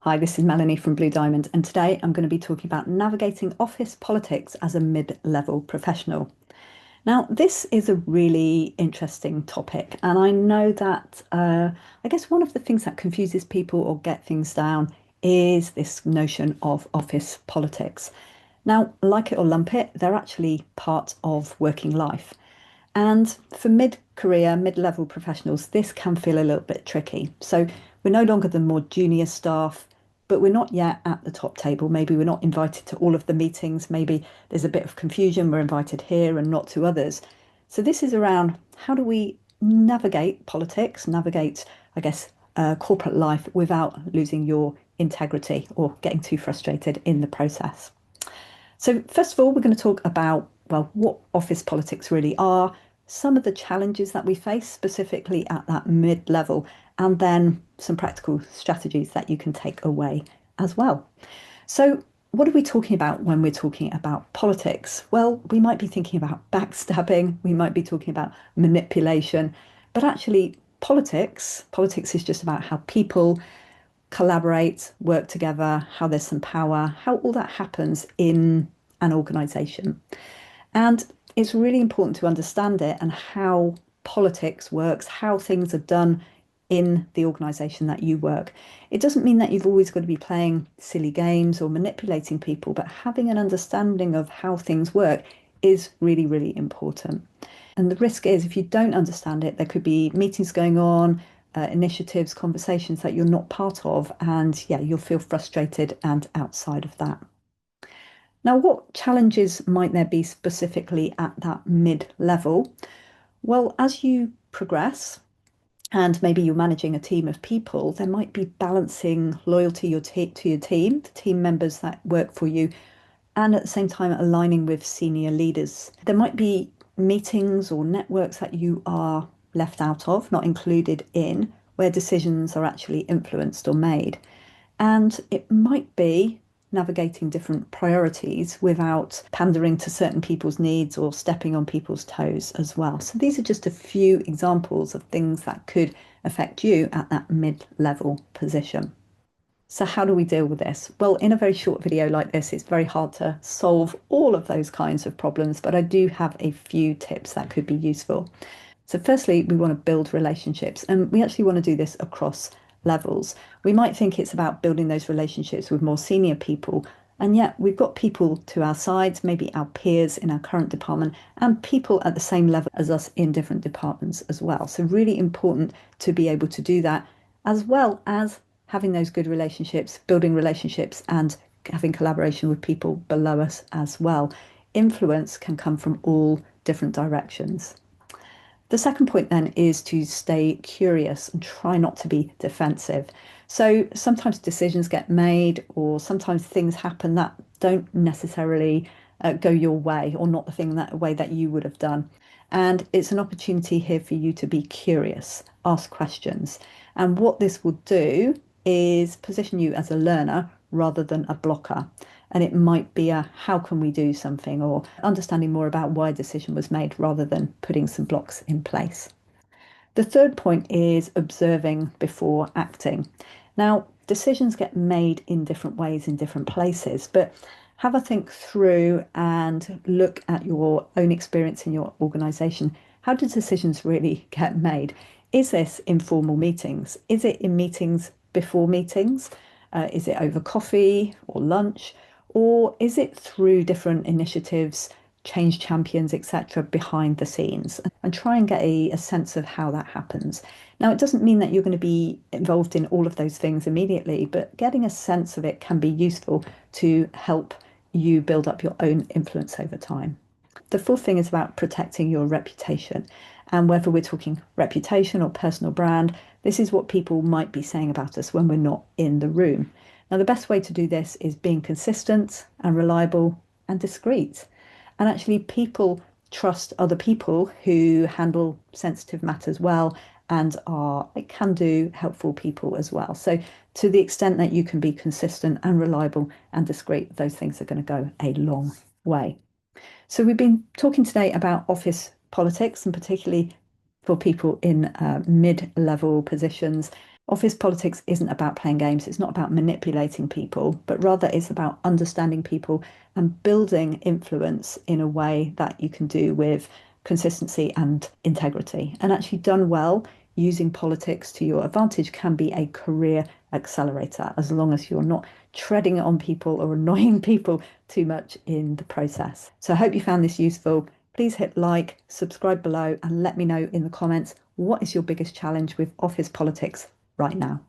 Hi, this is Melanie from Blue Diamond, and today I'm going to be talking about navigating office politics as a mid-level professional. Now, this is a really interesting topic, and I know that I guess one of the things that confuses people or get things down is this notion of office politics. Now, like it or lump it, they're actually part of working life. And for mid-career, mid-level professionals, this can feel a little bit tricky. So we're no longer the more junior staff, but we're not yet at the top table. Maybe we're not invited to all of the meetings. Maybe there's a bit of confusion. We're invited here and not to others. So this is around how do we navigate politics, navigate, I guess, corporate life without losing your integrity or getting too frustrated in the process. So first of all, we're going to talk about, well, what office politics really are, some of the challenges that we face specifically at that mid-level, and then some practical strategies that you can take away as well. So what are we talking about when we're talking about politics? Well, we might be thinking about backstabbing, we might be talking about manipulation, but actually politics is just about how people collaborate, work together, how there's some power, how all that happens in an organization. And it's really important to understand it and how politics works, how things are done in the organization that you work. It doesn't mean that you've always got to be playing silly games or manipulating people, but having an understanding of how things work is really, really important. And the risk is if you don't understand it, there could be meetings going on, initiatives, conversations that you're not part of, and yeah, you'll feel frustrated and outside of that. Now, what challenges might there be specifically at that mid level? Well, as you progress, and maybe you're managing a team of people, there might be balancing loyalty to your team, the team members that work for you, and at the same time aligning with senior leaders. There might be meetings or networks that you are left out of, not included in, where decisions are actually influenced or made. And it might be navigating different priorities without pandering to certain people's needs or stepping on people's toes as well. So these are just a few examples of things that could affect you at that mid-level position. So how do we deal with this? Well, in a very short video like this, it's very hard to solve all of those kinds of problems, but I do have a few tips that could be useful. So firstly, we want to build relationships, and we actually want to do this across levels. We might think it's about building those relationships with more senior people, and yet we've got people to our sides, maybe our peers in our current department, and people at the same level as us in different departments as well. So really important to be able to do that, as well as having those good relationships, building relationships, and having collaboration with people below us as well. Influence can come from all different directions. The second point then is to stay curious and try not to be defensive. So sometimes decisions get made, or sometimes things happen that don't necessarily go your way, or not the thing that way that you would have done. And it's an opportunity here for you to be curious, ask questions. And what this will do is position you as a learner rather than a blocker. And it might be a how can we do something, or understanding more about why a decision was made rather than putting some blocks in place. The third point is observing before acting. Now, decisions get made in different ways in different places, but have a think through and look at your own experience in your organisation. How do decisions really get made? Is this informal meetings? Is it in meetings before meetings? Is it over coffee or lunch? Or is it through different initiatives, change champions, etc., behind the scenes? And try and get a sense of how that happens. Now, it doesn't mean that you're going to be involved in all of those things immediately, but getting a sense of it can be useful to help you build up your own influence over time. The fourth thing is about protecting your reputation. And whether we're talking reputation or personal brand, this is what people might be saying about us when we're not in the room. Now, the best way to do this is being consistent and reliable and discreet. And actually, people trust other people who handle sensitive matters well and are can do helpful people as well. So to the extent that you can be consistent and reliable and discreet, those things are going to go a long way. So we've been talking today about office politics, and particularly for people in mid-level positions. Office politics isn't about playing games, it's not about manipulating people, but rather it's about understanding people and building influence in a way that you can do with consistency and integrity. And actually, done well, using politics to your advantage can be a career accelerator as long as you're not treading on people or annoying people too much in the process. So I hope you found this useful. Please hit like, subscribe below, and let me know in the comments what is your biggest challenge with office politics right now.